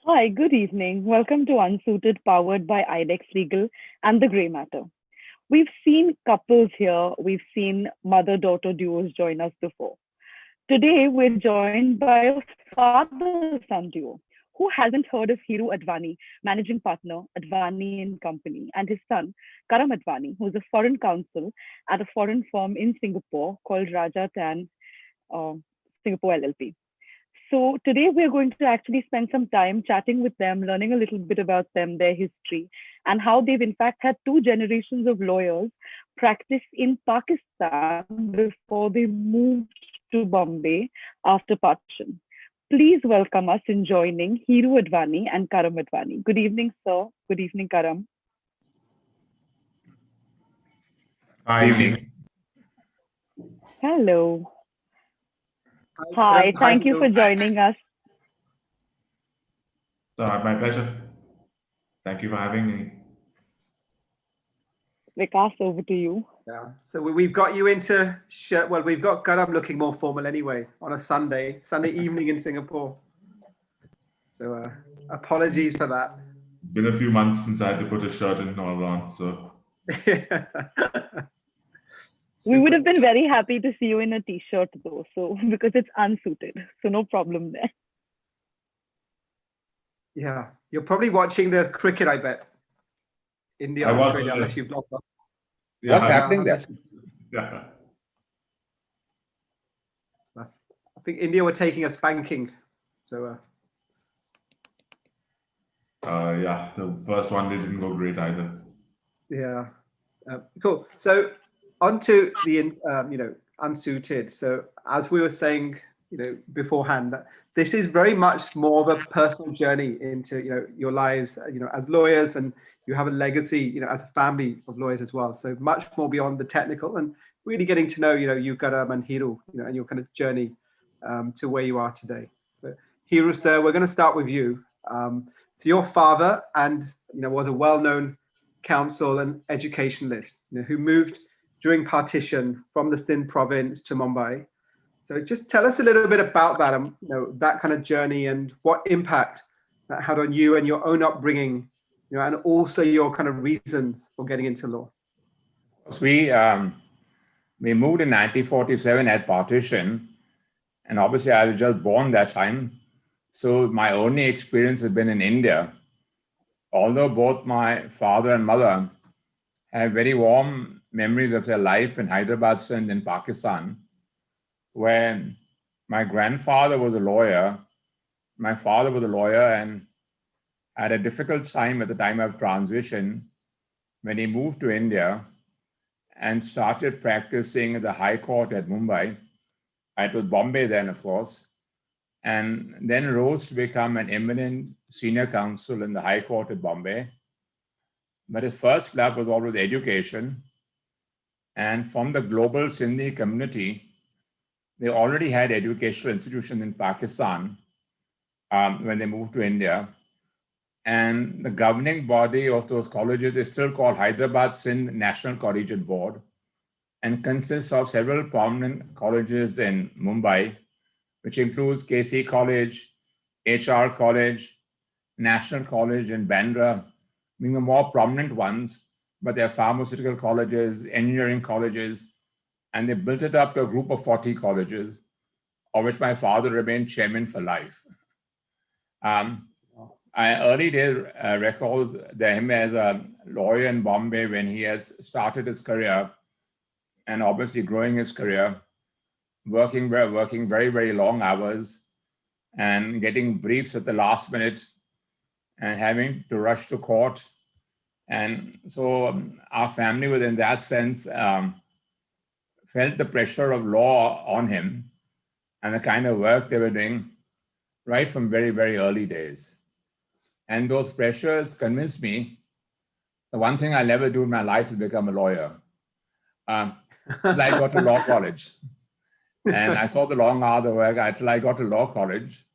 Hi, good evening. Welcome to Unsuited, powered by IDEX Legal and the Grey Matter. We've seen couples here, we've seen mother daughter duos join us before. Today, we're joined by a father son duo. Who hasn't heard of Hiroo Advani, managing partner, Advani and Company, and his son, Karam Advani, who's a foreign counsel at a foreign firm in Singapore called Raja Tan Singapore LLP. So today we're going to actually spend some time chatting with them, learning a little bit about them, their history, and how they've in fact had two generations of lawyers practice in Pakistan before they moved to Bombay after partition. Please welcome us in joining Hiroo Advani and Karam Advani. Good evening, sir. Good evening, Karam. Hi, evening. Hello. Hi, thank you for joining us. My pleasure. Thank you for having me. Vikas, over to you. Yeah. So we've got you into shirt. Well, we've got Karam looking more formal anyway on a Sunday evening in Singapore. So apologies for that. Been a few months since I had to put a shirt in all around, so. We would have been very happy to see you in a t-shirt though, so because it's unsuited, so no problem there. Yeah, you're probably watching the cricket, I bet. India, Australia, unless you've logged off. Yeah, what's happening there? Yeah. I think India were taking a spanking. So. Yeah, the first one didn't go great either. Yeah, cool. So on to the unsuited. So as we were saying, beforehand, that this is very much more of a personal journey into your lives, as lawyers, and you have a legacy, as a family of lawyers as well. So much more beyond the technical, and really getting to know, you, Karam and Hiroo, and your kind of journey to where you are today. So Hiroo, sir, we're going to start with you. So your father, and was a well-known counsel and educationalist, who moved during partition from the Sindh province to Mumbai. So just tell us a little bit about that, that kind of journey and what impact that had on you and your own upbringing, and also your kind of reasons for getting into law. We moved in 1947 at partition, and obviously I was just born that time. So my only experience has been in India. Although both my father and mother have very warm memories of their life in Hyderabad, Sindh, in Pakistan, where my grandfather was a lawyer, my father was a lawyer, and had a difficult time at the time of transition when he moved to India and started practicing at the High Court at Mumbai. It was Bombay then, of course, and then rose to become an eminent senior counsel in the High Court at Bombay. But his first love was always education. And from the global Sindhi community, they already had educational institutions in Pakistan when they moved to India. And the governing body of those colleges is still called Hyderabad Sindh National Collegiate Board, and consists of several prominent colleges in Mumbai, which includes K.C. College, H.R. College, National College in Bandra, being the more prominent ones, but they're pharmaceutical colleges, engineering colleges, and they built it up to a group of 40 colleges, of which my father remained chairman for life. I early days recalls him as a lawyer in Bombay when he has started his career, and obviously growing his career, working very, very long hours, and getting briefs at the last minute, and having to rush to court. And so our family was, in that sense, felt the pressure of law on him and the kind of work they were doing right from very, very early days. And those pressures convinced me the one thing I'll never do in my life is become a lawyer. Till I got to law college. And I saw the long hour of work until I got to law college.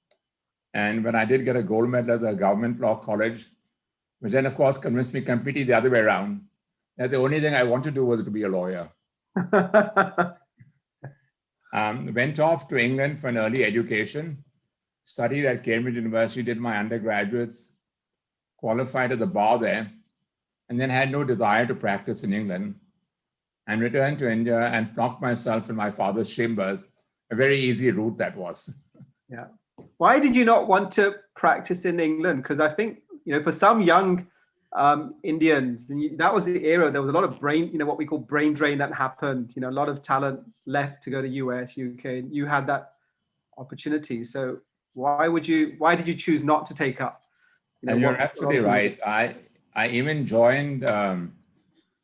And when I did get a gold medal at the government law college, which then, of course, convinced me completely the other way around, that the only thing I wanted to do was to be a lawyer. Went off to England for an early education, studied at Cambridge University, did my undergraduates, qualified at the bar there, and then had no desire to practice in England, and returned to India and locked myself in my father's chambers. A very easy route that was. Yeah. Why did you not want to practice in England? Because I think, for some young Indians, that was the era. There was a lot of brain, what we call brain drain that happened. A lot of talent left to go to US, UK. You had that opportunity. So why did you choose not to take up? And you're absolutely right. I even joined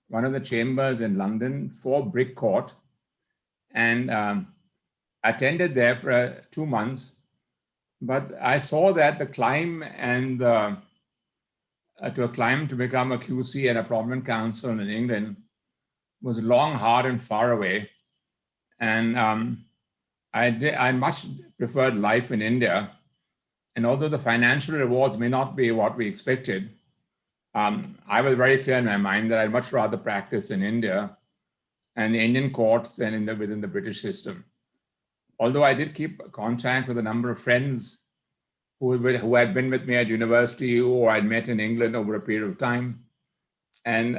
one of the chambers in London for Brick Court, and attended there for 2 months. But I saw that the climb and to become a QC and a prominent counsel in England was long, hard, and far away. And I much preferred life in India. And although the financial rewards may not be what we expected, I was very clear in my mind that I'd much rather practice in India and the Indian courts than within the British system. Although I did keep contact with a number of friends who had been with me at university or I'd met in England over a period of time. And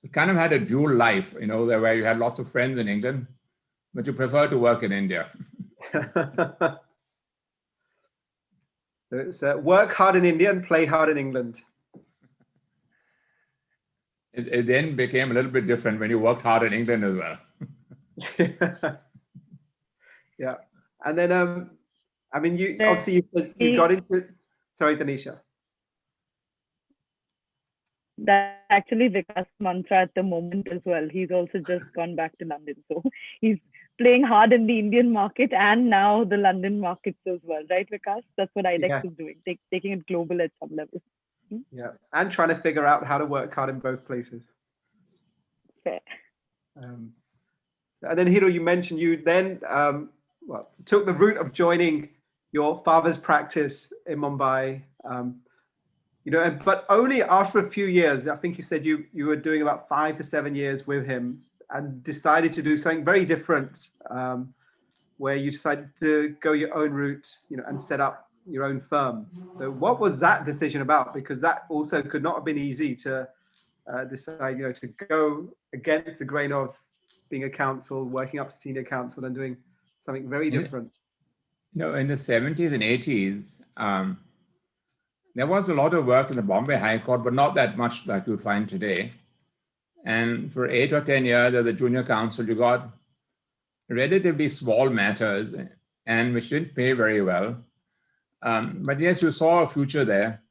it kind of had a dual life, where you had lots of friends in England, but you prefer to work in India. So it's work hard in India and play hard in England. It then became a little bit different when you worked hard in England as well. Yeah. And then, you obviously you got into, sorry, Tanisha. That's actually Vikas' mantra at the moment as well. He's also just gone back to London. So he's playing hard in the Indian market and now the London markets as well, right, Vikas? That's what IDEX is doing, taking it global at some level. Yeah, and trying to figure out how to work hard in both places. Fair. And then Hiroo, you mentioned you then took the route of joining your father's practice in Mumbai, but only after a few years. I think you said you were doing about 5 to 7 years with him and decided to do something very different, where you decided to go your own route, and set up your own firm. So what was that decision about? Because that also could not have been easy to decide, to go against the grain of being a counsel, working up to senior counsel and doing something very different. In the 70s and 80s, there was a lot of work in the Bombay High Court, but not that much like you find today. And for 8 or 10 years as a junior counsel, you got relatively small matters and which didn't pay very well. But yes, you saw a future there.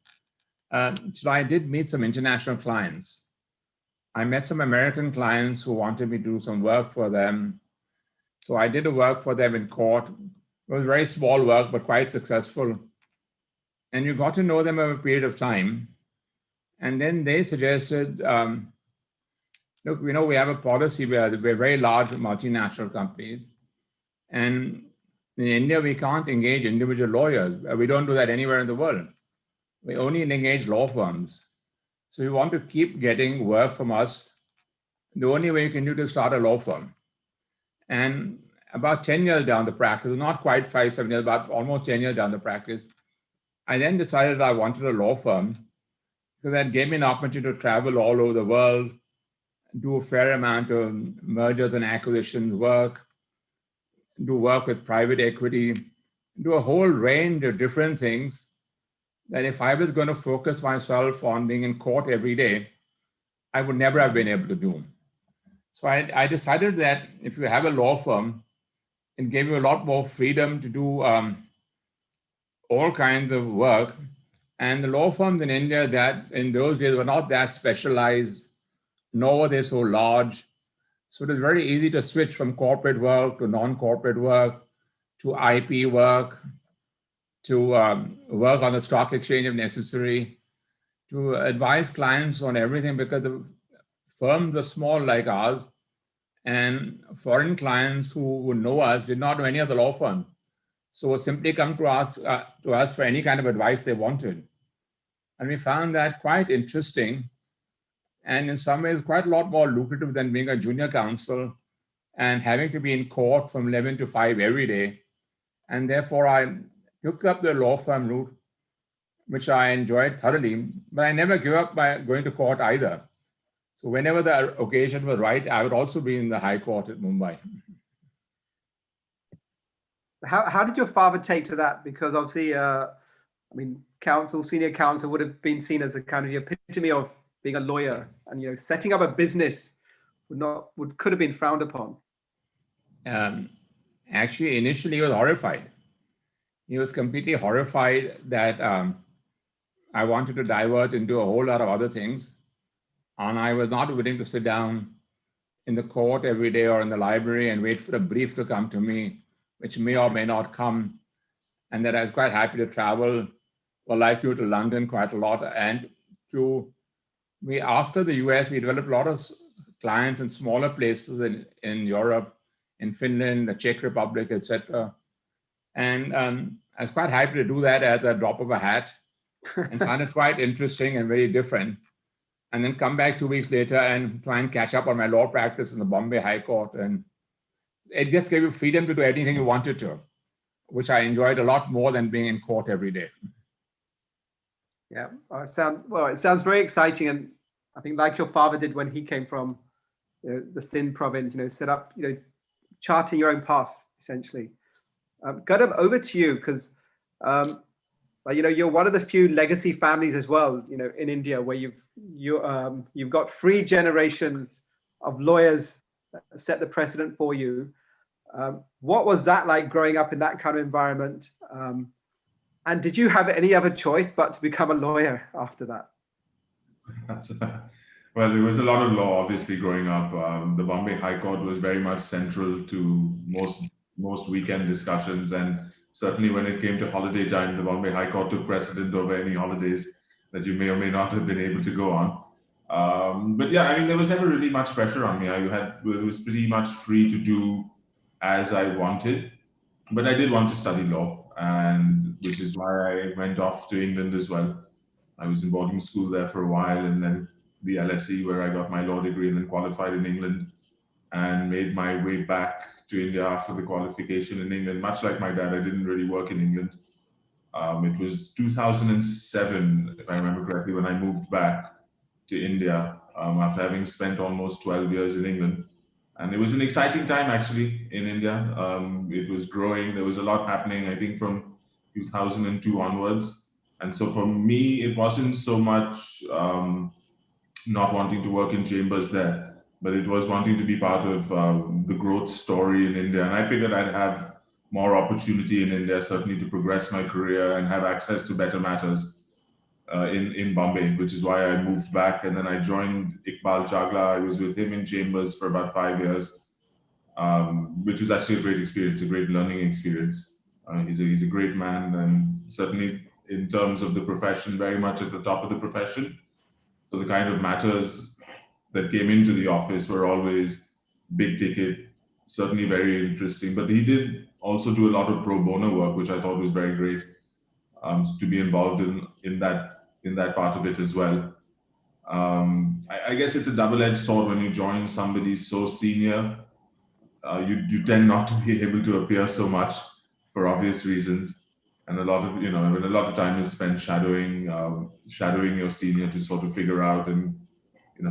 So I did meet some international clients. I met some American clients who wanted me to do some work for them. So I did a work for them in court. It was very small work, but quite successful. And you got to know them over a period of time. And then they suggested, look, we have a policy where we're very large multinational companies. And in India, we can't engage individual lawyers. We don't do that anywhere in the world. We only engage law firms. So you want to keep getting work from us. The only way you can do it is start a law firm. And about 10 years down the practice, not quite 5, 7 years, but almost 10 years down the practice, I then decided I wanted a law firm because that gave me an opportunity to travel all over the world, do a fair amount of mergers and acquisitions work, do work with private equity, do a whole range of different things that if I was going to focus myself on being in court every day, I would never have been able to do. So I decided that if you have a law firm, it gave you a lot more freedom to do all kinds of work. And the law firms in India that in those days were not that specialized, nor were they so large. So it was very easy to switch from corporate work to non-corporate work, to IP work, to work on the stock exchange if necessary, to advise clients on everything because the firms were small like ours, and foreign clients who would know us did not know any other law firm. So would simply come to us for any kind of advice they wanted. And we found that quite interesting and in some ways quite a lot more lucrative than being a junior counsel and having to be in court from 11 to 5 every day. And therefore, I took up the law firm route, which I enjoyed thoroughly, but I never gave up by going to court either. So whenever the occasion was right, I would also be in the High Court at Mumbai. How did your father take to that? Because obviously, I mean, senior counsel would have been seen as a kind of the epitome of being a lawyer, and setting up a business could have been frowned upon. Actually, initially, he was horrified. He was completely horrified that I wanted to divert into a whole lot of other things, and I was not willing to sit down in the court every day or in the library and wait for a brief to come to me, which may or may not come, and that I was quite happy to travel, or like you, to London quite a lot. And after the US, we developed a lot of clients in smaller places in Europe, in Finland, the Czech Republic, etc. And I was quite happy to do that at the drop of a hat and found it quite interesting and very different. And then come back 2 weeks later and try and catch up on my law practice in the Bombay High Court. And it just gave you freedom to do anything you wanted to, which I enjoyed a lot more than being in court every day. Yeah, it sounds very exciting. And I think like your father did when he came from the Sindh province, set up, charting your own path, essentially. Karam, over to you, because you're one of the few legacy families as well, in India, where you've got 3 generations of lawyers that set the precedent for you. What was that like growing up in that kind of environment? And did you have any other choice but to become a lawyer after that? Well, there was a lot of law, obviously, growing up. The Bombay High Court was very much central to most weekend discussions, and certainly when it came to holiday time, the Bombay High Court took precedent over any holidays that you may or may not have been able to go on. But yeah, I mean, there was never really much pressure on me. It was pretty much free to do as I wanted, but I did want to study law, and which is why I went off to England as well. I was in boarding school there for a while, and then the LSE, where I got my law degree, and then qualified in England and made my way back to India after the qualification in England. Much like my dad, I didn't really work in England. It was 2007, if I remember correctly, when I moved back to India after having spent almost 12 years in England. And it was an exciting time, actually, in India. It was growing. There was a lot happening, I think, from 2002 onwards. And so for me, it wasn't so much not wanting to work in chambers there, but it was wanting to be part of the growth story in India. And I figured I'd have more opportunity in India, certainly to progress my career and have access to better matters in Bombay, which is why I moved back. And then I joined Iqbal Chagla. I was with him in chambers for about 5 years, which was actually a great experience, a great learning experience. He's a great man, and certainly in terms of the profession, very much at the top of the profession. So the kind of matters that came into the office were always big ticket, certainly very interesting. But he did also do a lot of pro bono work, which I thought was very great, to be involved in that part of it as well. I guess it's a double-edged sword when you join somebody so senior. You tend not to be able to appear so much for obvious reasons. And a lot of time is spent shadowing your senior to sort of figure out and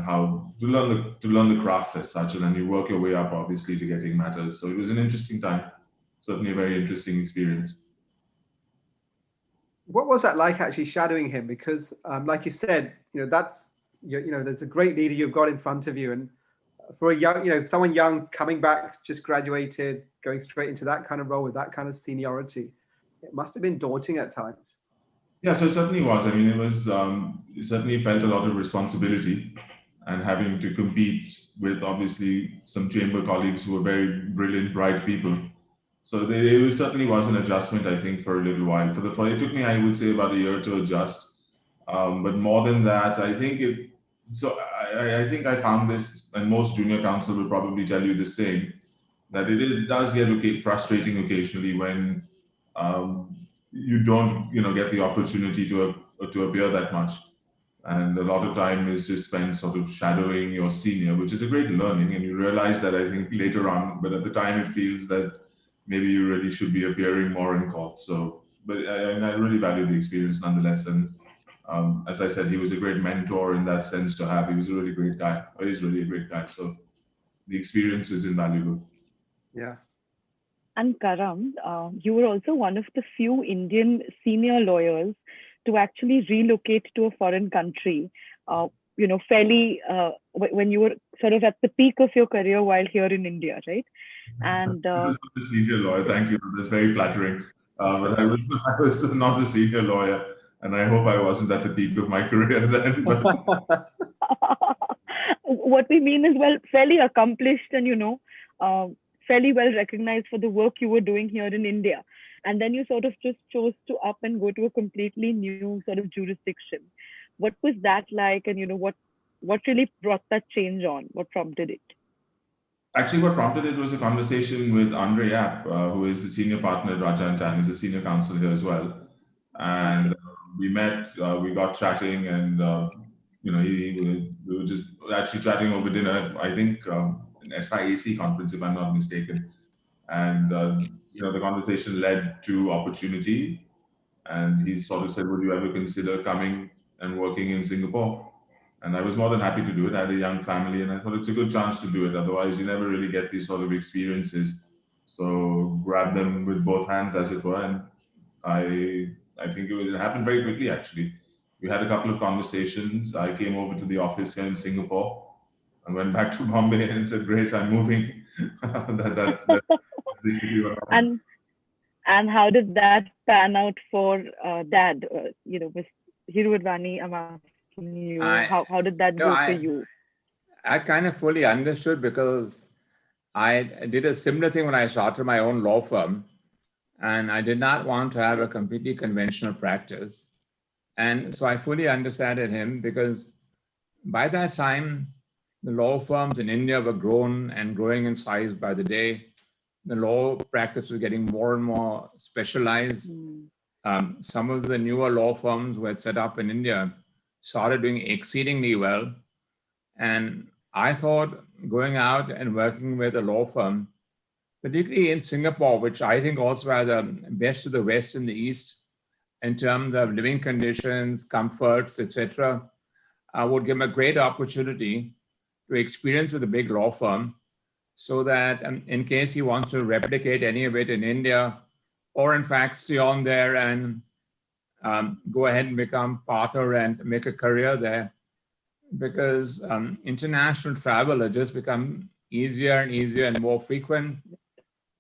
how to learn the craft as such, and then you work your way up obviously to getting matters. So it was an interesting time, certainly a very interesting experience. What was that like, actually shadowing him? Because like you said, there's a great leader you've got in front of you, and for a young, someone young coming back, just graduated, going straight into that kind of role with that kind of seniority, it must have been daunting at times. Yeah, so it certainly was. I mean, it certainly felt a lot of responsibility, and having to compete with obviously some chamber colleagues who were very brilliant, bright people. So it certainly was an adjustment, I think, for a little while. It took me, I would say, about a year to adjust. But more than that, I think I think I found this, and most junior counsel will probably tell you the same, that it does get frustrating occasionally when you don't, get the opportunity to appear that much. And a lot of time is just spent sort of shadowing your senior, which is a great learning. And you realize that, I think, later on, but at the time it feels that maybe you really should be appearing more in court. So but I really value the experience nonetheless. And as I said, he was a great mentor in that sense to have. He was a really great guy. He's really a great guy. So the experience is invaluable. Yeah. And Karam, you were also one of the few Indian senior lawyers to actually relocate to a foreign country, fairly when you were sort of at the peak of your career while here in India, right? And I was not a senior lawyer. Thank you. That's very flattering. But I was not a senior lawyer, and I hope I wasn't at the peak of my career then. But what we mean is, well, fairly accomplished and fairly well recognized for the work you were doing here in India, and then you sort of just chose to up and go to a completely new sort of jurisdiction. What was that like, and what really brought that change on? What prompted it? actually, what prompted it was a conversation with Andre Yap, who is the senior partner at Raja & Tan. He's a senior counsel here as well. And we met, we got chatting, and we were just actually chatting over dinner. I think an SIAC conference, if I'm not mistaken. And the conversation led to opportunity. And he sort of said, "Would you ever consider coming and working in Singapore?" And I was more than happy to do it. I had a young family, and I thought it's a good chance to do it. Otherwise, you never really get these sort of experiences. So grab them with both hands, as it were. And I think it happened very quickly. Actually, we had a couple of conversations. I came over to the office here in Singapore. I went back to Bombay and said, "Great, I'm moving." That's basically what happened. And how did that pan out for Dad? With Hiroo Advani, I'm asking you, how did that go for you? I kind of fully understood because I did a similar thing when I started my own law firm, and I did not want to have a completely conventional practice. And so I fully understood him, because by that time, the law firms in India were grown and growing in size by the day. The law practice was getting more and more specialized. Some of the newer law firms who had set up in India started doing exceedingly well. And I thought going out and working with a law firm, particularly in Singapore, which I think also are the best of the West and the East in terms of living conditions, comforts, etc., would give him a great opportunity to experience with a big law firm, so that in case he wants to replicate any of it in India, or in fact stay on there and go ahead and become partner and make a career there, because international travel has just become easier and easier and more frequent.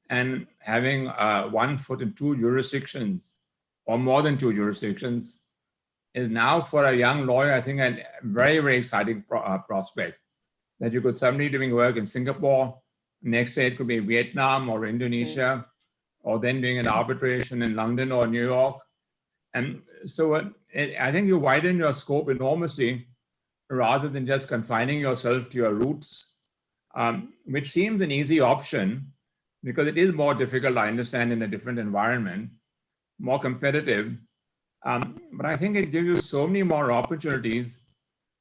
And having 1 foot in 2 jurisdictions, or more than 2 jurisdictions, is now for a young lawyer, I think, a very, very exciting prospect. That you could suddenly doing work in Singapore, next day it could be Vietnam or Indonesia, or then doing an arbitration in London or New York. And so I think you widen your scope enormously, rather than just confining yourself to your roots, which seems an easy option, because it is more difficult, I understand, in a different environment, more competitive. But I think it gives you so many more opportunities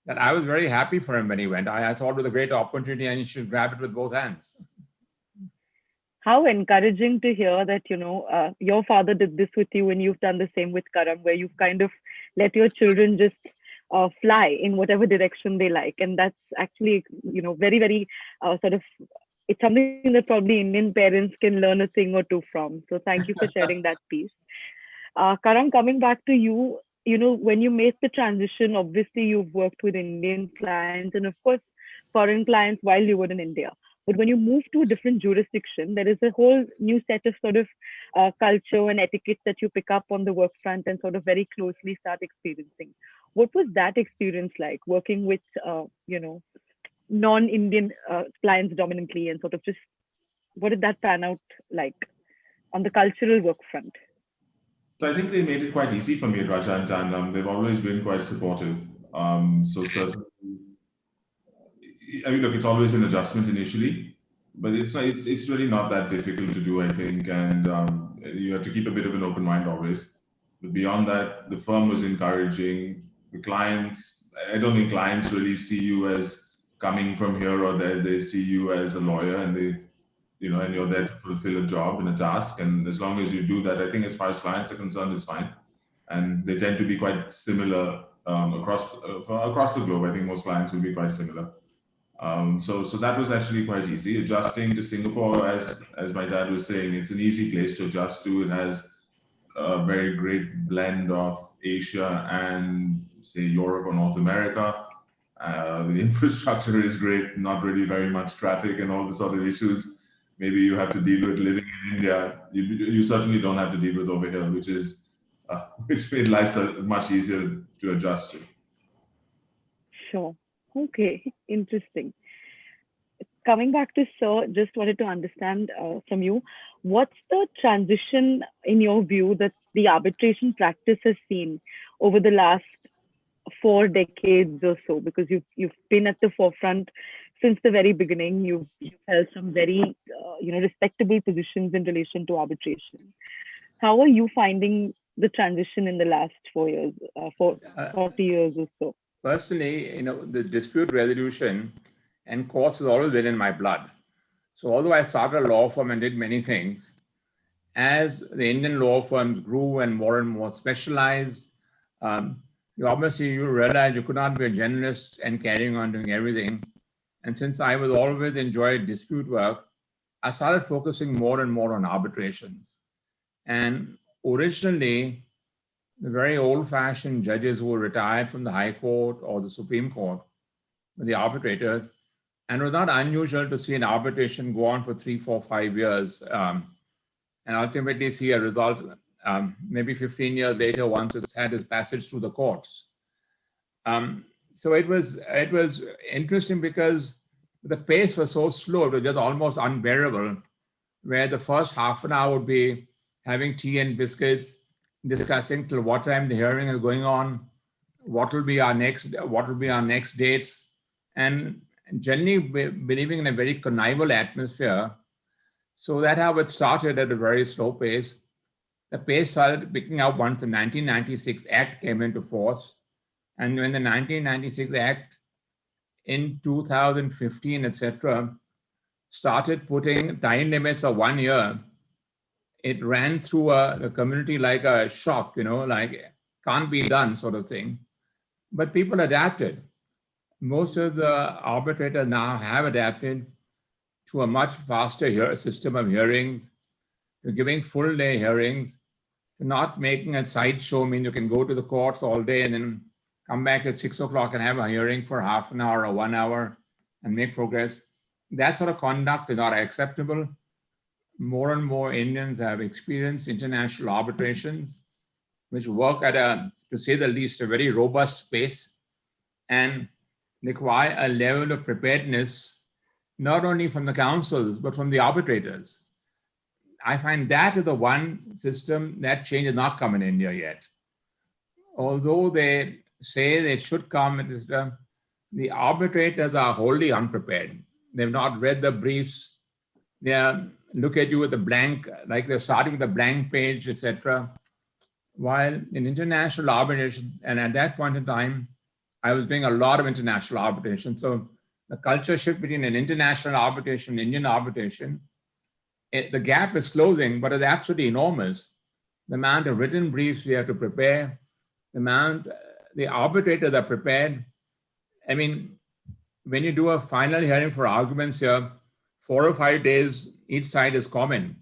that I was very happy for him when he went. I thought it was a great opportunity, and you should grab it with both hands. How encouraging to hear that, your father did this with you, and you've done the same with Karam, where you've kind of let your children just fly in whatever direction they like. And that's actually, very, very sort of, it's something that probably Indian parents can learn a thing or two from. So thank you for sharing that piece. Karam, coming back to you, when you made the transition, obviously you've worked with Indian clients and of course foreign clients while you were in India. But when you move to a different jurisdiction, there is a whole new set of sort of culture and etiquette that you pick up on the work front and sort of very closely start experiencing. What was that experience like, working with, non-Indian clients dominantly, and sort of just what did that pan out like on the cultural work front? So I think they made it quite easy for me at Raja & Tan. They've always been quite supportive. So certainly, I mean, look, it's always an adjustment initially, but it's really not that difficult to do, I think. And you have to keep a bit of an open mind always. But beyond that, the firm was encouraging. The clients, I don't think clients really see you as coming from here or there. They see you as a lawyer, and and you're there to fulfill a job and a task. And as long as you do that, I think as far as clients are concerned, it's fine. And they tend to be quite similar across the globe. I think most clients will be quite similar. So that was actually quite easy. Adjusting to Singapore, as my dad was saying, it's an easy place to adjust to. It has a very great blend of Asia and, say, Europe or North America. The infrastructure is great, not really very much traffic and all the sort of issues maybe you have to deal with living in India. You certainly don't have to deal with over here, which made life much easier to adjust to. Sure. Okay. Interesting. Coming back to Sir, just wanted to understand from you, what's the transition in your view that the arbitration practice has seen over the last 4 decades or so? Because you've been at the forefront since the very beginning. You've held some very respectable positions in relation to arbitration. How are you finding the transition in the last 4 years, 40 years or so? Personally, the dispute resolution and courts has always been in my blood. So although I started a law firm and did many things, as the Indian law firms grew and more specialized, you realize you could not be a generalist and carrying on doing everything. And since I was always enjoyed dispute work, I started focusing more and more on arbitrations. And originally, the very old-fashioned judges who were retired from the High Court or the Supreme Court were the arbitrators. And it was not unusual to see an arbitration go on for 3, 4, 5 years and ultimately see a result maybe 15 years later once it's had its passage through the courts. So it was interesting because the pace was so slow, it was just almost unbearable, where the first half an hour would be having tea and biscuits, discussing till what time the hearing is going on, what will be our next dates, and generally believing in a very convivial atmosphere. So that's how it started at a very slow pace. The pace started picking up once the 1996 Act came into force. And when the 1996 Act in 2015, etc., started putting time limits of 1 year, it ran through the community like a shock, like can't be done sort of thing. But people adapted. Most of the arbitrators now have adapted to a much faster system of hearings, to giving full day hearings, to not making a sideshow. I mean, you can go to the courts all day and then come back at 6 o'clock and have a hearing for half an hour or 1 hour and make progress. That sort of conduct is not acceptable. More and more Indians have experienced international arbitrations, which work at to say the least, a very robust pace and require a level of preparedness, not only from the councils, but from the arbitrators. I find that is the one system that change has not come in India yet. Although they say they should come, the arbitrators are wholly unprepared. They've not read the briefs. They look at you with a blank, like they're starting with a blank page, etc. While in international arbitration, and at that point in time, I was doing a lot of international arbitration. So the culture shift between an international arbitration and Indian arbitration, the gap is closing, but it's absolutely enormous. The amount of written briefs we have to prepare, the amount the arbitrators are prepared. I mean, when you do a final hearing for arguments here, 4 or 5 days, each side is common.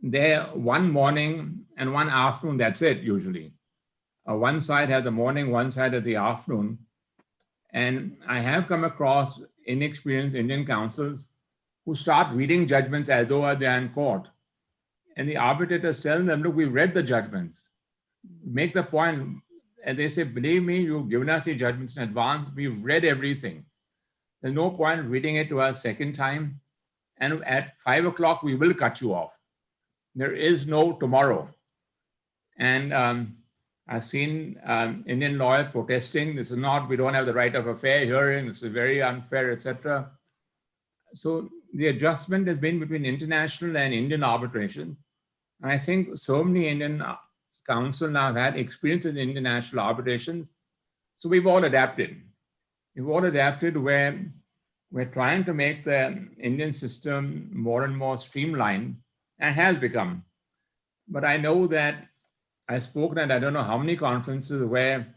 There, one morning and one afternoon, that's it usually. One side has the morning, one side has the afternoon. And I have come across inexperienced Indian counsels who start reading judgments as though they're in court. And the arbitrators tell them, look, we've read the judgments. Make the point. And they say, believe me, you've given us the judgments in advance. We've read everything. There's no point reading it to a second time. And at 5 o'clock, we will cut you off. There is no tomorrow. And I've seen Indian lawyers protesting. This is not, we don't have the right of a fair hearing. This is very unfair, etc. So the adjustment has been between international and Indian arbitrations. And I think so many Indian counsel now have had experience in international arbitrations. So we've all adapted. We've all adapted where we're trying to make the Indian system more and more streamlined, and has become. But I know that I've spoken at I don't know how many conferences where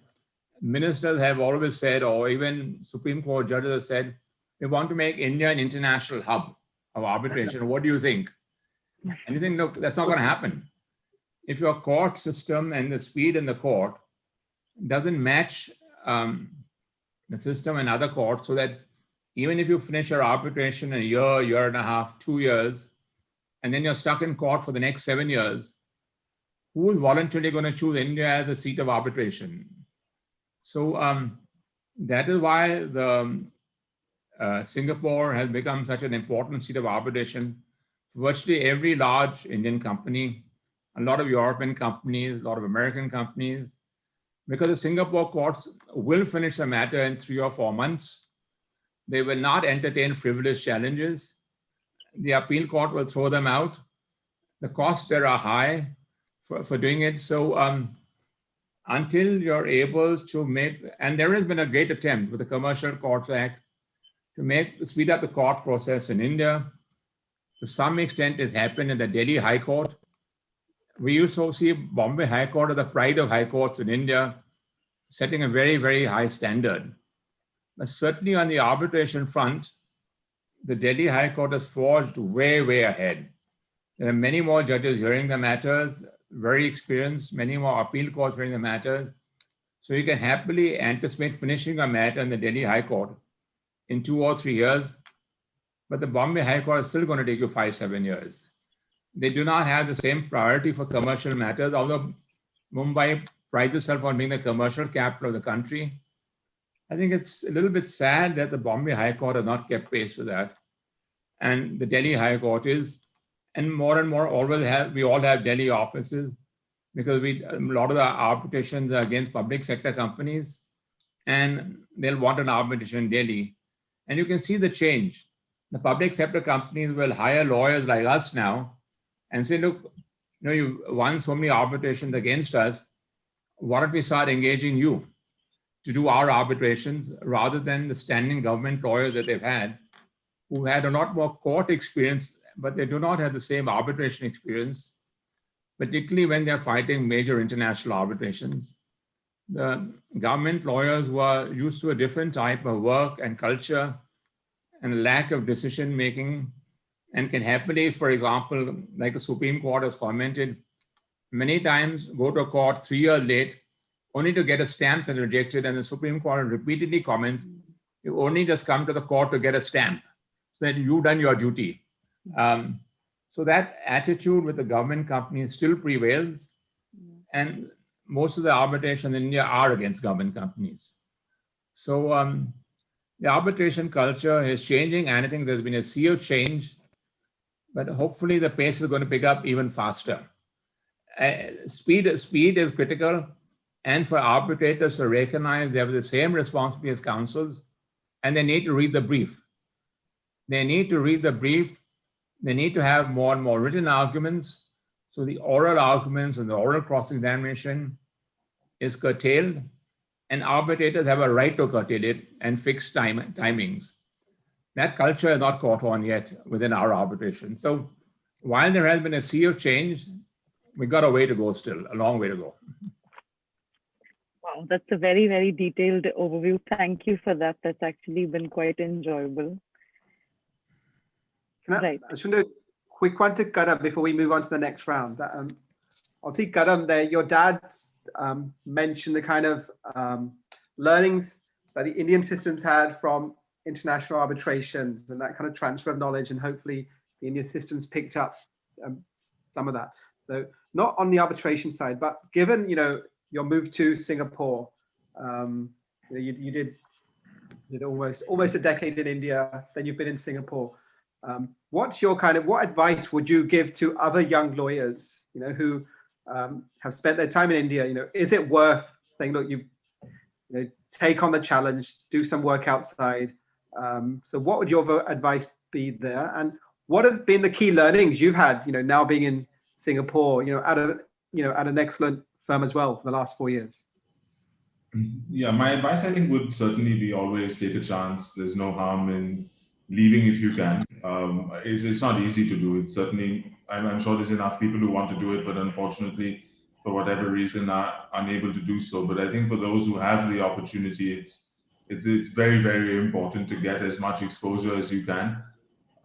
ministers have always said, or even Supreme Court judges have said, we want to make India an international hub of arbitration. What do you think? And you think, no, that's not going to happen. If your court system and the speed in the court doesn't match the system and other courts, so that even if you finish your arbitration in a year, year and a half, 2 years, and then you're stuck in court for the next 7 years, who is voluntarily going to choose India as a seat of arbitration? So that is why the Singapore has become such an important seat of arbitration for virtually every large Indian company, a lot of European companies, a lot of American companies, because the Singapore courts will finish the matter in 3 or 4 months. They will not entertain frivolous challenges. The appeal court will throw them out. The costs there are high for doing it. So until you're able to make, and there has been a great attempt with the Commercial Courts Act to speed up the court process in India. To some extent, it happened in the Delhi High Court. We used to see Bombay High Court as the pride of high courts in India, setting a very, very high standard. But certainly on the arbitration front, the Delhi High Court has forged way, way ahead. There are many more judges hearing the matters, very experienced, many more appeal courts hearing the matters. So you can happily anticipate finishing a matter in the Delhi High Court in 2 or 3 years. But the Bombay High Court is still going to take you 5-7 years. They do not have the same priority for commercial matters, although Mumbai prides itself on being the commercial capital of the country. I think it's a little bit sad that the Bombay High Court has not kept pace with that. And the Delhi High Court is, and more we all have Delhi offices, because a lot of the arbitrations are against public sector companies, and they'll want an arbitration in Delhi. And you can see the change. The public sector companies will hire lawyers like us now and say, look, you won so many arbitrations against us. Why don't we start engaging you to do our arbitrations rather than the standing government lawyers that they've had, who had a lot more court experience, but they do not have the same arbitration experience, particularly when they're fighting major international arbitrations. The government lawyers who are used to a different type of work and culture and a lack of decision-making, and can happily, for example, like the Supreme Court has commented, many times go to a court 3 years late, only to get a stamp and rejected, and the Supreme Court repeatedly comments, you only just come to the court to get a stamp, so that you've done your duty. So that attitude with the government companies still prevails, and most of the arbitrations in India are against government companies. So the arbitration culture is changing, and I think there's been a sea of change, but hopefully the pace is going to pick up even faster. Speed is critical, and for arbitrators to recognize they have the same responsibility as counsels, and they need to read the brief. They need to read the brief. They need to have more and more written arguments. So the oral arguments and the oral cross-examination is curtailed, and arbitrators have a right to curtail it and fix timings. That culture is not caught on yet within our arbitration. So while there has been a sea of change, we've got a way to go still, a long way to go. Wow, that's a very, very detailed overview. Thank you for that. That's actually been quite enjoyable. I just want to quick one to Karam before we move on to the next round. Obviously, Karam, there, your dad mentioned the kind of learnings that the Indian systems had from international arbitrations and that kind of transfer of knowledge, and hopefully the Indian systems picked up some of that. So not on the arbitration side, but given your move to Singapore, you did almost a decade in India, then you've been in Singapore. What advice would you give to other young lawyers, who have spent their time in India? Is it worth saying, look, you take on the challenge, do some work outside? So what would your advice be there? And what have been the key learnings you've had, now being in Singapore, at an excellent firm as well for the last 4 years? Yeah, my advice, I think, would certainly be always take a chance. There's no harm in leaving if you can. It's not easy to do. It's certainly, I'm sure there's enough people who want to do it, but unfortunately, for whatever reason, are unable to do so. But I think for those who have the opportunity, it's very, very important to get as much exposure as you can,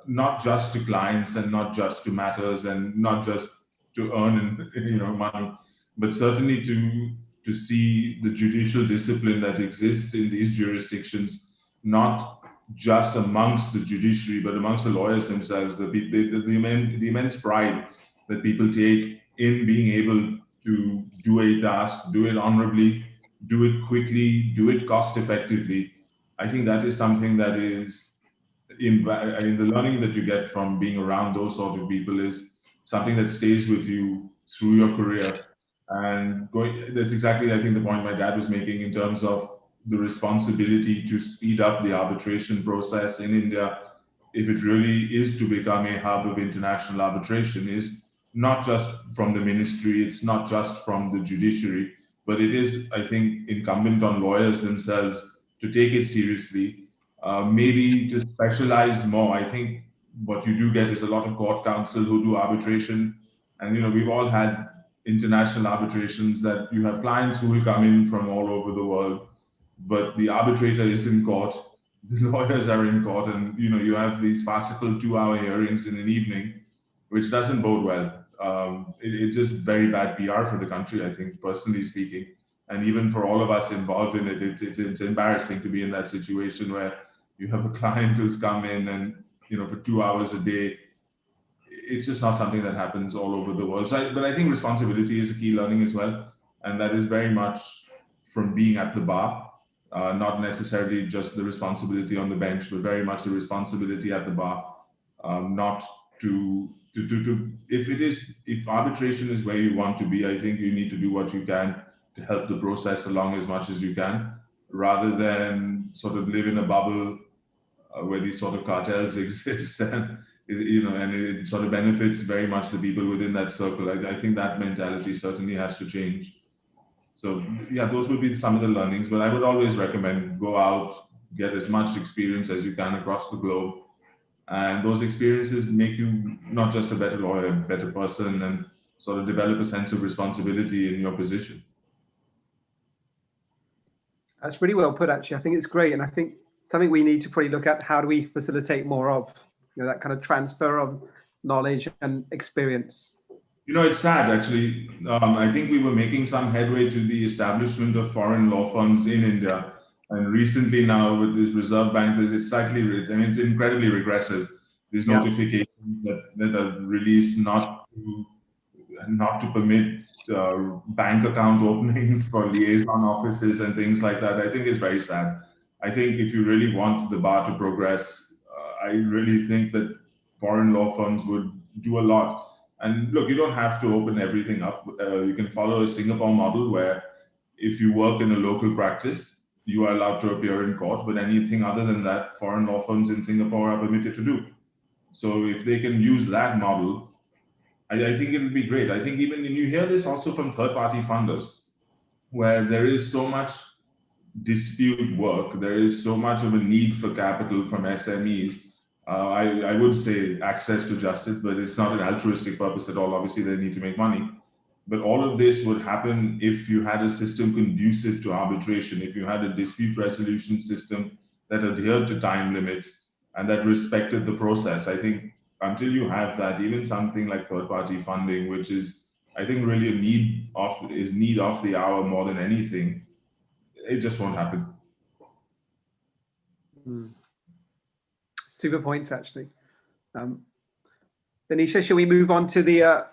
not just to clients and not just to matters and not just to earn money, but certainly to see the judicial discipline that exists in these jurisdictions, not just amongst the judiciary but amongst the lawyers themselves, the immense pride that people take in being able to do a task, do it honorably, do it quickly, do it cost effectively. I think that is something that is I mean, the learning that you get from being around those sort of people is something that stays with you through your career. And that's exactly, I think, the point my dad was making in terms of the responsibility to speed up the arbitration process in India, if it really is to become a hub of international arbitration, is not just from the ministry, it's not just from the judiciary, but it is, I think, incumbent on lawyers themselves to take it seriously, maybe to specialize more. I think what you do get is a lot of court counsel who do arbitration, and we've all had international arbitrations that you have clients who will come in from all over the world, but the arbitrator is in court, the lawyers are in court, and you have these farcical 2-hour hearings in an evening, which doesn't bode well. It's just very bad PR for the country, I think, personally speaking. And even for all of us involved in it, it's embarrassing to be in that situation where you have a client who's come in and, for 2 hours a day. It's just not something that happens all over the world. But I think responsibility is a key learning as well. And that is very much from being at the bar, not necessarily just the responsibility on the bench, but very much the responsibility at the bar, not if arbitration is where you want to be, I think you need to do what you can to help the process along as much as you can, rather than sort of live in a bubble where these sort of cartels exist, and it sort of benefits very much the people within that circle. I think that mentality certainly has to change. So yeah, those would be some of the learnings, but I would always recommend go out, get as much experience as you can across the globe. And those experiences make you not just a better lawyer, a better person, and sort of develop a sense of responsibility in your position. That's really well put, actually. I think it's great. And I think something we need to probably look at, how do we facilitate more of that kind of transfer of knowledge and experience? It's sad, actually. I think we were making some headway to the establishment of foreign law firms in India. And recently now with this Reserve Bank, it's incredibly regressive. These notifications that are released not to permit bank account openings for liaison offices and things like that. I think it's very sad. I think if you really want the bar to progress, I really think that foreign law firms would do a lot. And look, you don't have to open everything up. You can follow a Singapore model where if you work in a local practice, you are allowed to appear in court, but anything other than that, foreign law firms in Singapore are permitted to do. So if they can use that model, I think it'll be great. I think even you hear this also from third-party funders, where there is so much dispute work, there is so much of a need for capital from SMEs. I would say access to justice, but it's not an altruistic purpose at all. Obviously, they need to make money. But all of this would happen if you had a system conducive to arbitration, if you had a dispute resolution system that adhered to time limits and that respected the process. I think until you have that, even something like third-party funding, which is, I think, really a need of the hour more than anything, it just won't happen. Super points, actually. Danisha, shall we move on to the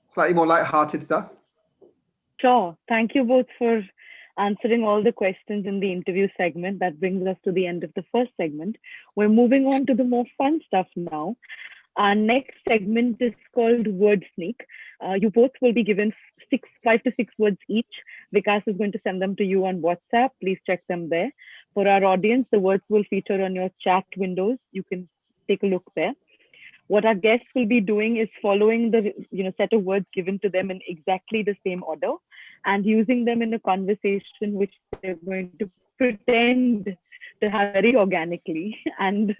slightly more light-hearted stuff? Sure. Thank you both for answering all the questions in the interview segment. That brings us to the end of the first segment. We're moving on to the more fun stuff now. Our next segment is called Word Sneak. You both will be given 5 to 6 words each. Vikas is going to send them to you on WhatsApp. Please check them there. For our audience, the words will feature on your chat windows. You can take a look there. What our guests will be doing is following the set of words given to them in exactly the same order and using them in a conversation which they're going to pretend to have very organically. And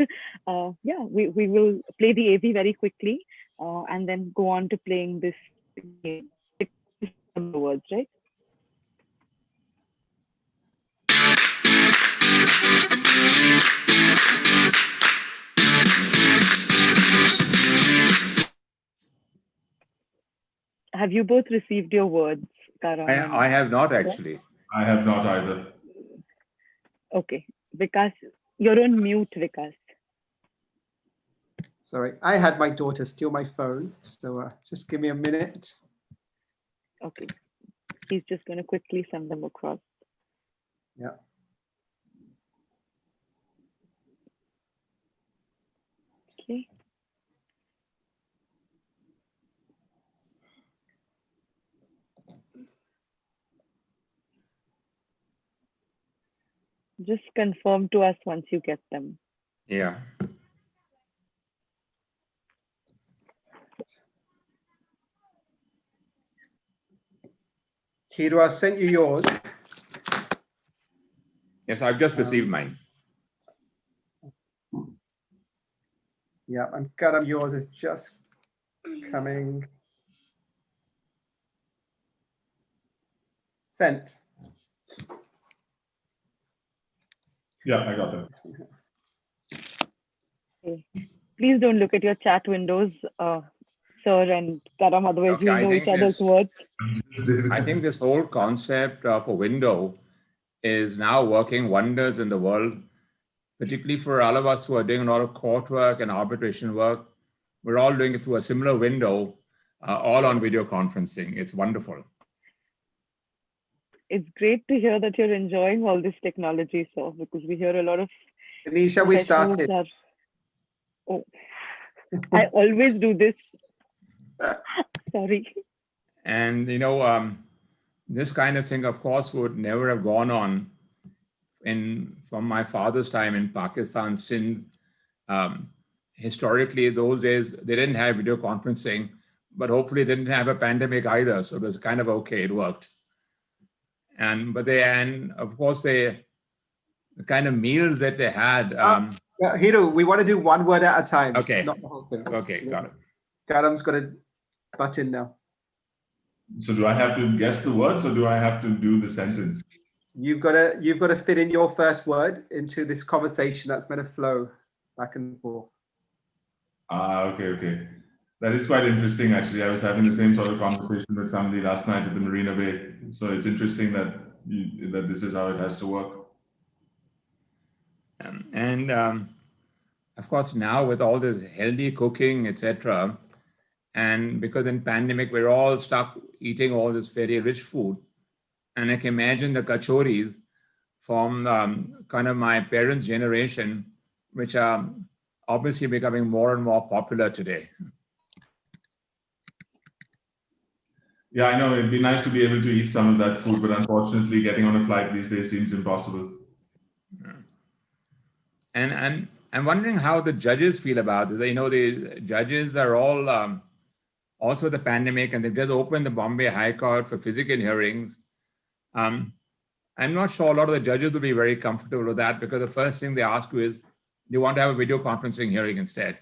yeah, we will play the AV very quickly and then go on to playing this game. Words, right? Have you both received your words, Karam? I have not actually. I have not either. Okay, Vikas, you're on mute, Vikas. Sorry, I had my daughter steal my phone, so just give me a minute. Okay, he's just going to quickly send them across. Yeah. Okay. Just confirm to us once you get them. Yeah. Hiroo, I sent you yours. Yes, I've just received mine. Yeah, and Karam, yours is just coming. Sent. Yeah, I got them. Okay. Please don't look at your chat windows, sir and Karam, otherwise Okay, you'll know each other's words. I think this whole concept of a window is now working wonders in the world, particularly for all of us who are doing a lot of court work and arbitration work. We're all doing it through a similar window, all on video conferencing. It's wonderful. It's great to hear that you're enjoying all this technology, sir, because we hear a lot of Anisha, we professionals started. are, oh, I always do this. Sorry. And, you know, this kind of thing, of course, would never have gone on from my father's time in Pakistan, Sindh. Historically, those days, they didn't have video conferencing, but hopefully they didn't have a pandemic either. So it was kind of okay, it worked. And of course, the kind of meals that they had. Hiroo, we want to do one word at a time. Okay. Not the whole thing. Okay, got it. Karam's got a button now. So do I have to guess the words or do I have to do the sentence? You've got to fit in your first word into this conversation that's meant to flow back and forth. Okay. That is quite interesting, actually. I was having the same sort of conversation with somebody last night at the Marina Bay. So it's interesting that that this is how it has to work. Of course, now with all this healthy cooking, etc., and because in pandemic, we're all stuck eating all this very rich food. And I can imagine the kachoris from kind of my parents' generation, which are obviously becoming more and more popular today. Yeah, I know. It'd be nice to be able to eat some of that food, but unfortunately, getting on a flight these days seems impossible. And I'm wondering how the judges feel about it. You know, the judges are all also the pandemic, and they've just opened the Bombay High Court for physical hearings. I'm not sure a lot of the judges will be very comfortable with that, because the first thing they ask you is, do you want to have a video conferencing hearing instead?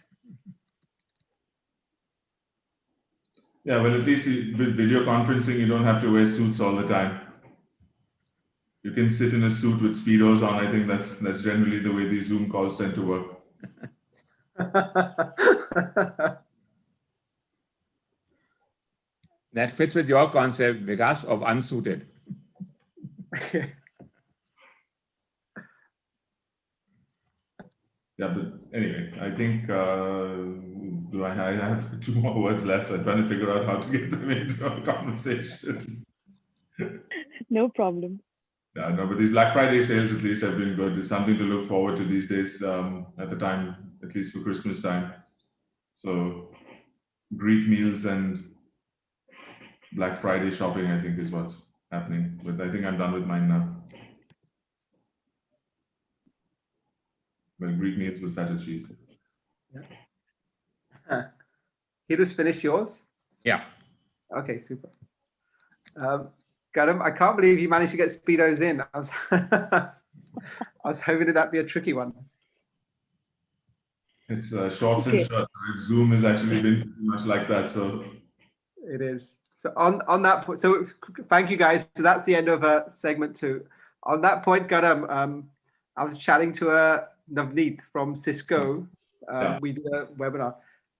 Yeah, well, at least with video conferencing, you don't have to wear suits all the time. You can sit in a suit with Speedos on. I think that's generally the way these Zoom calls tend to work. That fits with your concept, Vikas, of unsuited. Yeah, but anyway, I think I have 2 more words left. I'm trying to figure out how to get them into a conversation. No problem. Yeah, no, but these Black Friday sales at least have been good. It's something to look forward to these days at the time, at least for Christmas time. So Greek meals and Black Friday shopping, I think, is what's happening. But I think I'm done with mine now. Well, Greek meals with feta cheese. Yeah. Hiroo's finished yours? Yeah. Okay, super. Karam, I can't believe you managed to get Speedos in. I was hoping that'd be a tricky one. It's shorts and Okay. shirts. Zoom has actually been pretty much like that. So It is. So on that point, so thank you guys. So that's the end of segment 2. On that point, Karam, I was chatting to Navneet from Cisco. Yeah. We did a webinar.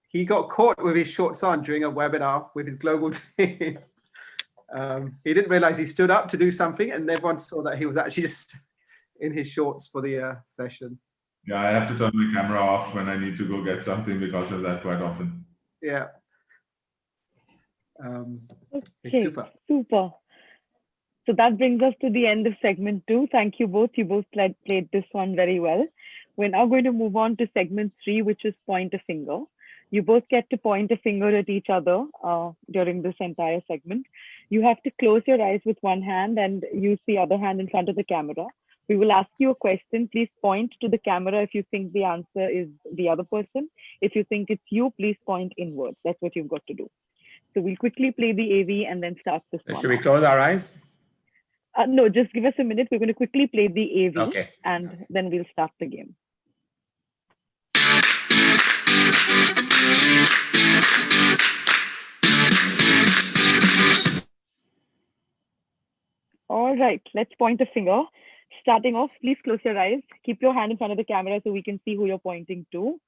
He got caught with his shorts on during a webinar with his global team. He didn't realize he stood up to do something, and everyone saw that he was actually just in his shorts for the session. Yeah, I have to turn my camera off when I need to go get something because of that quite often. Yeah. Okay, super. So that brings us to the end of segment 2. Thank you both. You both played this one very well. We're now going to move on to segment 3, which is point a finger. You both get to point a finger at each other during this entire segment. You have to close your eyes with one hand and use the other hand in front of the camera. We will ask you a question. Please point to the camera if you think the answer is the other person. If you think it's you, please point inwards. That's what you've got to do. So we'll quickly play the AV and then start this one. Should we close our eyes? No, just give us a minute. We're going to quickly play the AV Okay. and then we'll start the game. All right, let's point a finger. Starting off, please close your eyes. Keep your hand in front of the camera so we can see who you're pointing to.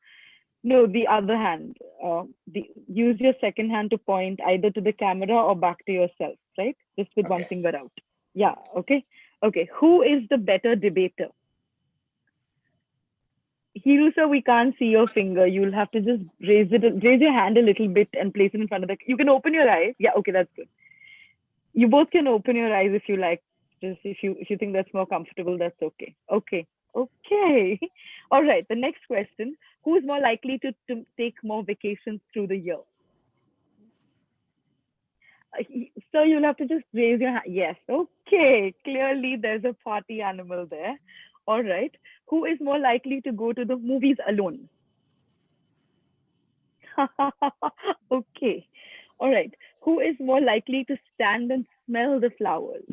No, the other hand. Use your second hand to point either to the camera or back to yourself, right? Just with one finger out. Yeah, okay. Okay, who is the better debater? Hiroo sir, we can't see your finger. You'll have to just raise your hand a little bit and place it in front of the. You can open your eyes. Yeah, okay, that's good. You both can open your eyes if you like. Just if you think that's more comfortable, that's okay. Okay. Okay. All right. The next question: who is more likely to take more vacations through the year? So you'll have to just raise your hand. Yes. Okay. Clearly, there's a party animal there. All right. Who is more likely to go to the movies alone? Okay. All right. Who is more likely to stand and smell the flowers?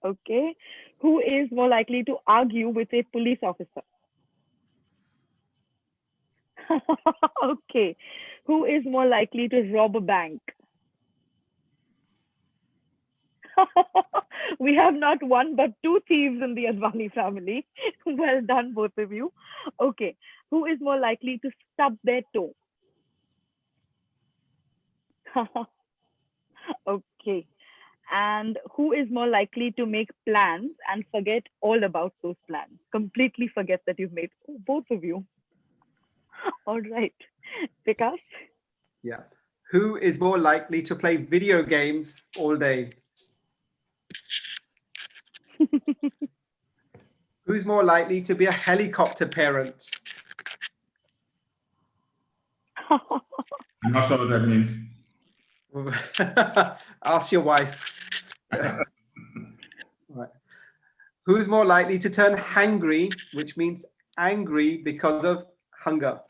Okay. Who is more likely to argue with a police officer? Okay. Who is more likely to rob a bank? We have not one but two thieves in the Advani family. Well done, both of you. Okay. Who is more likely to stub their toe? Okay. And who is more likely to make plans and forget all about those plans? Completely forget that you've made. Oh, both of you. All right. Vikas? Yeah. Who is more likely to play video games all day? Who's more likely to be a helicopter parent? I'm not sure what that means. Ask your wife. Right. Who's more likely to turn hangry, which means angry because of hunger?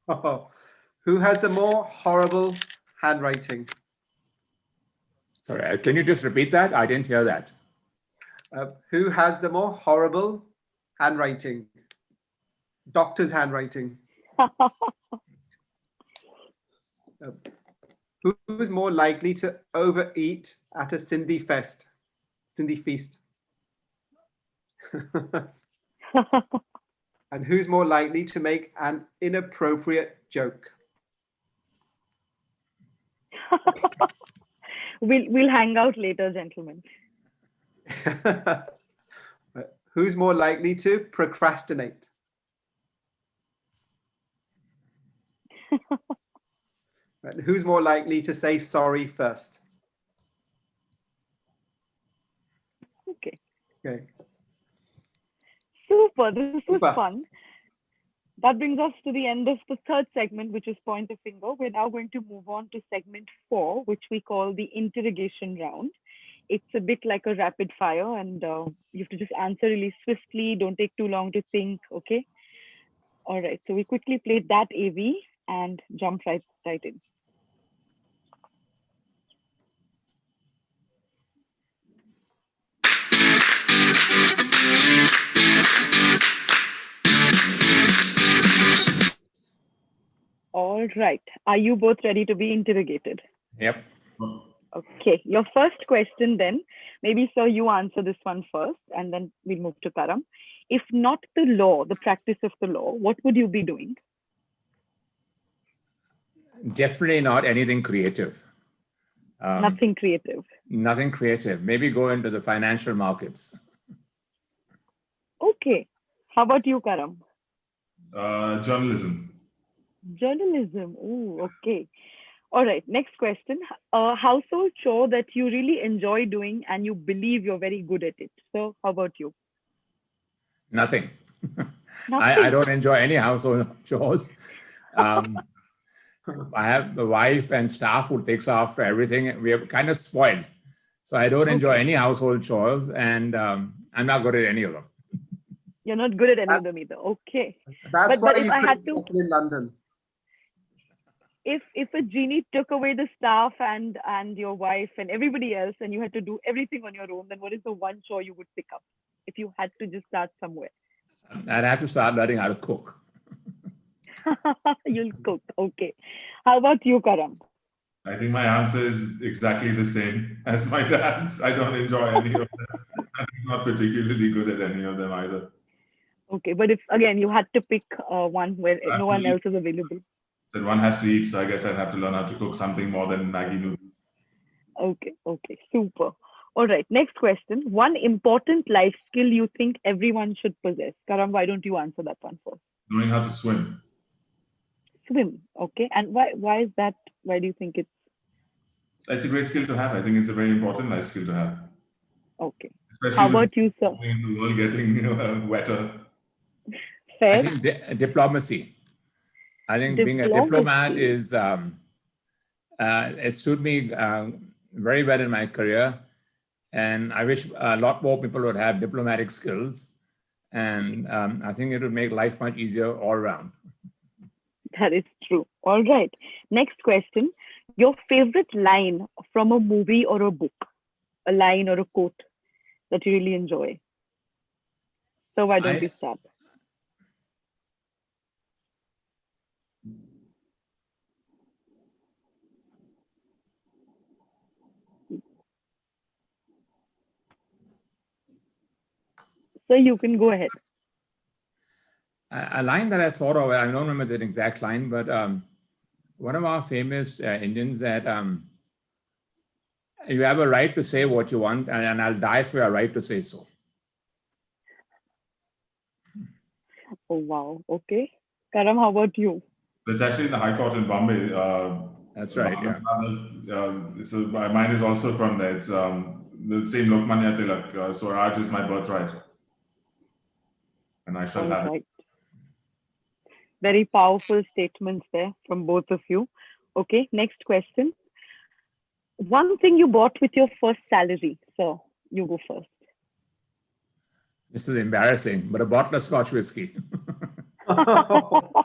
Oh. Who has a more horrible handwriting? Sorry, can you just repeat that? I didn't hear that. Who has the more horrible handwriting? Doctor's handwriting. Who is more likely to overeat at a Sindhi feast? And who's more likely to make an inappropriate joke? We'll hang out later, gentlemen. Who's more likely to procrastinate? And who's more likely to say sorry first? Okay. Okay. Super. This was fun. That brings us to the end of the third segment, which is point a finger. We're now going to move on to segment 4, which we call the interrogation round. It's a bit like a rapid fire, and you have to just answer really swiftly. Don't take too long to think, okay? All right, so we quickly played that AV and jump right in. All right. Are you both ready to be interrogated? Yep. Okay. Your first question then, maybe sir, you answer this one first, and then we'll move to Karam. If not the law, the practice of the law, what would you be doing? Definitely not anything creative. Nothing creative. Nothing creative. Maybe go into the financial markets. Okay. How about you, Karam? Journalism. Journalism. Oh, okay. All right. Next question. A household chore that you really enjoy doing and you believe you're very good at it. So, how about you? Nothing. Nothing. I don't enjoy any household chores. I have the wife and staff who takes after everything. We are kind of spoiled. So I don't enjoy any household chores, and I'm not good at any of them. You're not good at any of them either. Okay. That's why but if you I had couldn't to, settle in London. if a genie took away the staff and your wife and everybody else, and you had to do everything on your own, then what is the one chore you would pick up if you had to just start somewhere? I'd have to start learning how to cook. You'll cook. Okay. How about you, Karam? I think my answer is exactly the same as my dad's. I don't enjoy any of them. I'm not particularly good at any of them either. Okay. But if, again, you had to pick one where no one else is available. That one has to eat, so I guess I'd have to learn how to cook something more than Maggi noodles. Okay. Okay. Super. All right. Next question. One important life skill you think everyone should possess. Karam, why don't you answer that one first? Knowing how to swim. Swim. Okay. And why is that? Why do you think it's It's a great skill to have. I think it's a very important life skill to have. okay? Especially How with about you, sir? in the world getting wetter. Fair. I think diplomacy. I think being a diplomat is, it suited me very well in my career. And I wish a lot more people would have diplomatic skills. And I think it would make life much easier all around. That is true. All right. Next question. Your favorite line from a movie or a book, a line or a quote that you really enjoy. So why don't you start? So you can go ahead. A line that I thought of, I don't remember the exact line, but one of our famous Indians that you have a right to say what you want, and I'll die for your right to say so. Oh, wow. Okay. Karam, how about you? It's actually in the High Court in Bombay. That's right, yeah. So mine is also from there. It's the same Lokmanya Tilak. Swaraj is my birthright. And I shall have it. Very powerful statements there from both of you. Okay, next question. One thing you bought with your first salary. So you go first. This is embarrassing, but a bottle of Scotch whiskey. All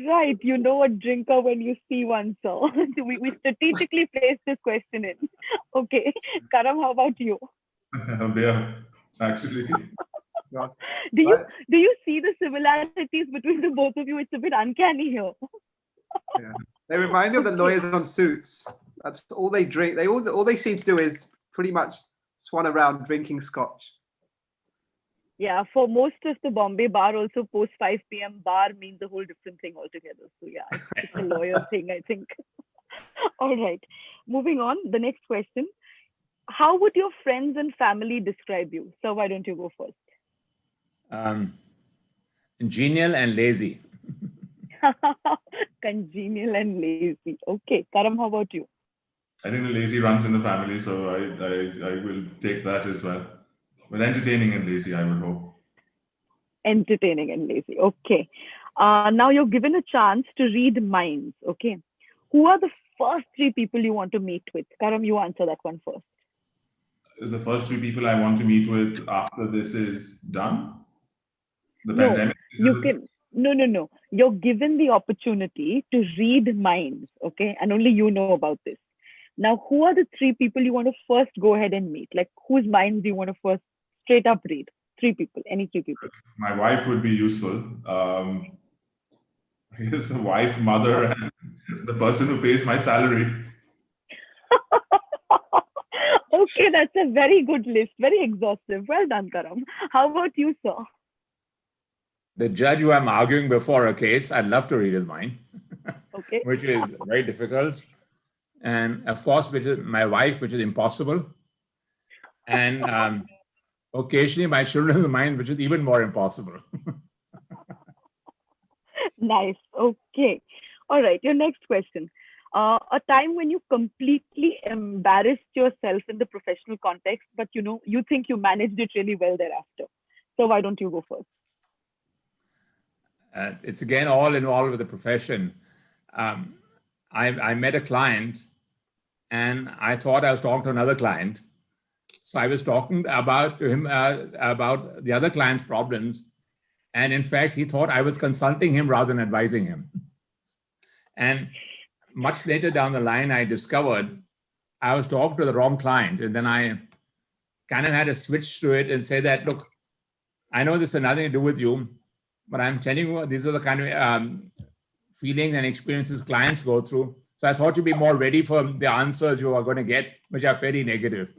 right, you know a drinker when you see one, so we strategically placed this question in. Okay, Karam, how about you? Beer, actually. Do you see the similarities between the both of you? It's a bit uncanny here. Yeah. They remind me of the lawyers on Suits. That's all they drink. All they seem to do is pretty much swan around drinking scotch. Yeah, for most of the Bombay bar, also post 5 p.m. bar means a whole different thing altogether. So yeah, it's a lawyer thing, I think. All right, moving on. The next question. How would your friends and family describe you? So why don't you go first? Genial and lazy. Congenial and lazy. Okay, Karam, how about you? I think the lazy runs in the family, so I will take that as well. But entertaining and lazy, I would hope. Entertaining and lazy. Okay. Now you're given a chance to read minds. Okay. Who are the first three people you want to meet with? Karam, you answer that one first. The first three people I want to meet with after this is done? The pandemic? No. You're given the opportunity to read minds, okay? And only you know about this. Now, who are the three people you want to first go ahead and meet? Like, whose minds do you want to first straight up read? Three people, any three people. My wife would be useful. I guess the wife, mother, and the person who pays my salary. Okay, that's a very good list, very exhaustive. Well done, Karam. How about you, sir? The judge who I'm arguing before a case, I'd love to read his mind, Okay. which is very difficult. And of course, which is my wife, which is impossible. And occasionally my children's mind, which is even more impossible. Nice. Okay. All right. Your next question. A time when you completely embarrassed yourself in the professional context, but you think you managed it really well thereafter. So why don't you go first? It's again all involved with the profession. I met a client and I thought I was talking to another client. So I was talking about to him about the other client's problems. And in fact, he thought I was consulting him rather than advising him. And much later down the line, I discovered I was talking to the wrong client. And then I kind of had to switch to it and say that, look, I know this has nothing to do with you, but I'm telling you, these are the kind of feelings and experiences clients go through. So I thought you'd be more ready for the answers you are going to get, which are very negative.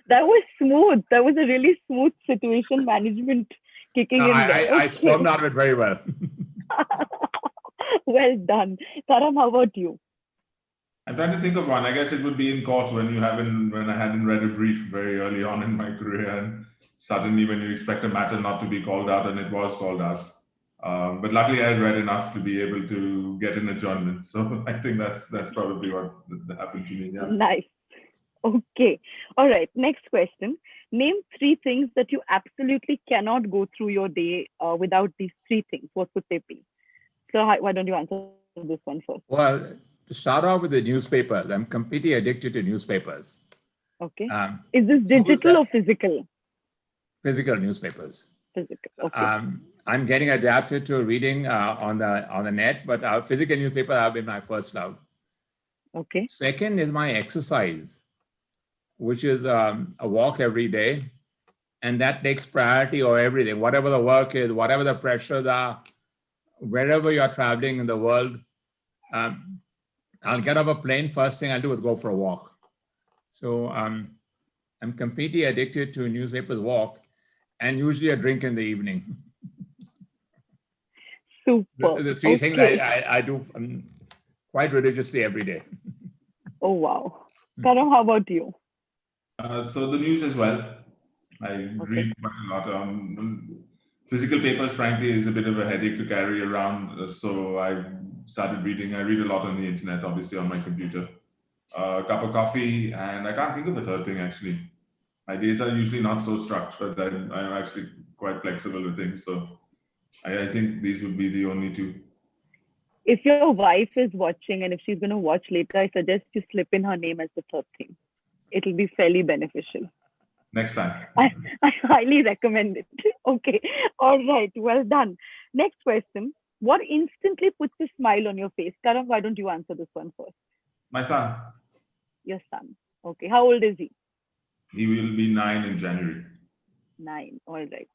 That was smooth. That was a really smooth situation management kicking in there. I stormed out of it very well. Well done. Karam, how about you? I'm trying to think of one. I guess it would be in court when I hadn't read a brief very early on in my career, and suddenly when you expect a matter not to be called out, and it was called out. But luckily, I had read enough to be able to get an adjournment. So I think that's probably what happened to me. Yeah. Nice. Okay. All right. Next question. Name 3 things that you absolutely cannot go through your day without these 3 things. What would they be? So why don't you answer this one first? Well, to start off with the newspapers, I'm completely addicted to newspapers. Okay. Is this digital or physical? Physical newspapers. Physical. Okay. I'm getting adapted to reading on the net, but physical newspapers have been my first love. Okay. Second is my exercise, which is a walk every day. And that takes priority over everything, whatever the work is, whatever the pressures are, wherever you're traveling in the world. I'll get off a plane, first thing I'll do is go for a walk. So I'm completely addicted to a newspaper's walk and usually a drink in the evening. Super. The 3 things I do quite religiously every day. Oh, wow. Karam, how about you? So the news as well. I read quite a lot. Physical papers, frankly, is a bit of a headache to carry around. So I started reading. I read a lot on the internet, obviously on my computer. A cup of coffee, and I can't think of a third thing actually. My days are usually not so structured. I'm actually quite flexible with things. So I think these would be the only 2. If your wife is watching and if she's going to watch later, I suggest you slip in her name as the 3rd thing. It'll be fairly beneficial. Next time. I highly recommend it. Okay. All right. Well done. Next question. What instantly puts a smile on your face? Karam, why don't you answer this one first? My son. Your son. Okay. How old is he? He will be 9 in January. 9. All right.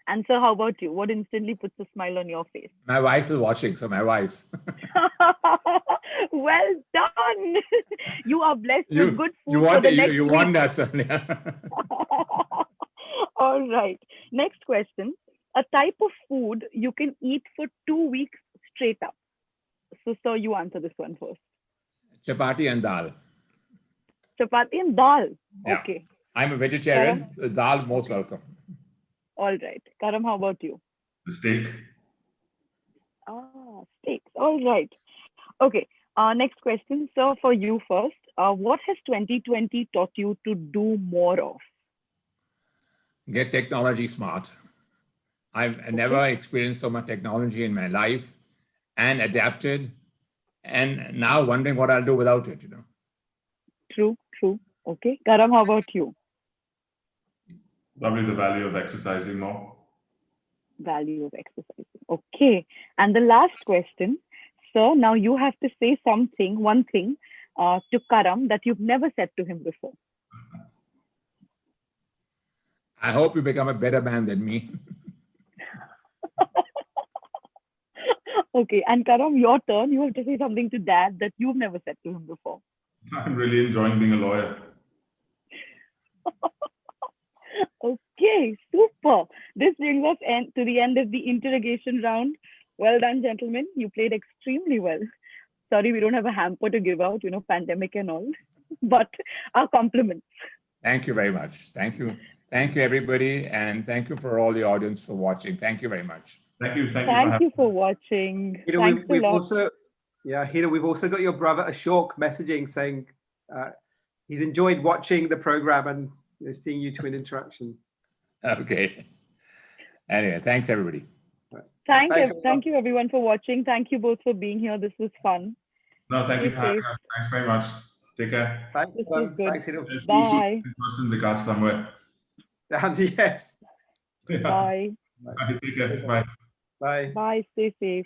And sir, how about you? What instantly puts a smile on your face? My wife is watching, so my wife. Well done. You are blessed with good food for the next You week. won us. All right. Next question. A type of food you can eat for 2 weeks straight up. So, sir, you answer this one first. Chapati and dal. Chapati and dal. Yeah. Okay. I'm a vegetarian. Dal, most welcome. All right. Karam, how about you? The steak. Steaks. All right. Okay. Next question, sir, for you first. What has 2020 taught you to do more of? Get technology smart. I've never experienced so much technology in my life and adapted, and now wondering what I'll do without it, True. Okay. Karam, how about you? Probably the value of exercising more. Value of exercising. Okay. And the last question, sir, now you have to say one thing to Karam that you've never said to him before. I hope you become a better man than me. Okay, and Karam, your turn. You have to say something to Dad that you've never said to him before. I'm really enjoying being a lawyer. Okay, super. This brings us to the end of the interrogation round. Well done, gentlemen. You played extremely well. Sorry, we don't have a hamper to give out, pandemic and all, but our compliments. Thank you very much. Thank you. Thank you, everybody. And thank you for all the audience for watching. Thank you very much. Thank you. Thank you for watching. Hiroo, Thanks a we've lot. also, Hiroo, we've also got your brother Ashok messaging saying he's enjoyed watching the program and seeing you two in interaction. Okay. Anyway, thanks, everybody. Thank you, everyone, for watching. Thank you both for being here. This was fun. No, thank you for having us. Thanks very much. Take care. Thanks, Thanks, Hiroo. Bye. In person, the cast somewhere. Yes. Yeah. Bye. Bye. Take care. Bye. Bye. Bye. Stay safe.